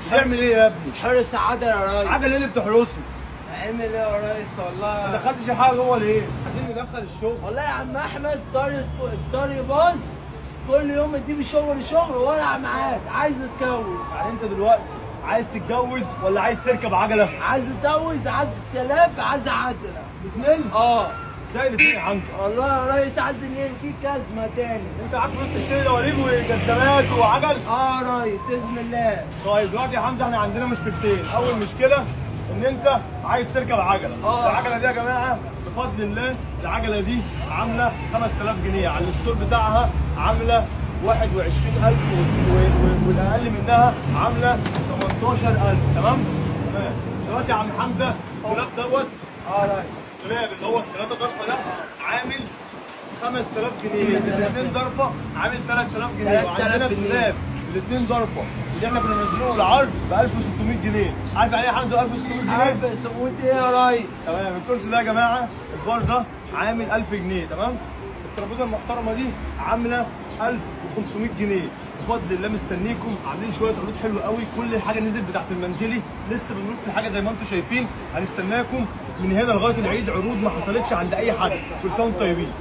بتعمل ايه يا ابني؟ حرس عجل يا ريس. عجل ايه اللي بتحرسه؟ عامل ايه يا ريس والله؟ ما دخلتش حاجه جوه ليه؟ عايزين ندخل الشغل. والله يا عم احمد الطريق باظ، كل يوم اديني شغل ولا معاك، عايز اتجوز. يعني انت دلوقتي عايز تتجوز ولا عايز تركب عجله؟ عايز اتجوز، عايز كلاب، عايز عجله. الاثنين؟ اه. ازاي الاثنين يا حمزه؟ والله يا ريس عايز ان في كازمه تاني. انت معاك فلوس تشتري دواليب وجزمات وعجل؟ اه يا ريس باذن الله. طيب دلوقتي يا حمزه احنا عندنا مشكلتين، اول مشكله ان انت عايز تركب عجله. العجله دي يا جماعه بفضل الله العجله دي عامله 5000 جنيه، على الستور بتاعها عامله 21000 والاقل منها عامله 18000. تمام؟ تمام. دلوقتي يا عم حمزه الدولاب دوت اه يا ريس. الدولاب اللي هو الثلاثه ضرفه ده عامل 5000 جنيه، الاثنين ضرفه عامل 3000 جنيه، وعندنا الدولاب الاثنين ضرفه اللي احنا كنا منزلينه العرض ب 1600 جنيه. عارف يعني ايه يا حمزه 1600 جنيه؟ عارف 1600 ايه يا ريس؟ تمام. الكرسي ده يا جماعه البار ده عامل 1000 جنيه. تمام. الترابيزه المحترمه دي عامله 1500 جنيه. بفضل الله مستنيكم، عاملين شويه عروض حلوه قوي، كل حاجه نزلت بتاعت المنزلي لسه بنص الحاجه زي ما انتم شايفين. هنستناكم من هنا لغايه العيد، عروض ما حصلتش عند اي حد. كل سنه وانتم طيبين.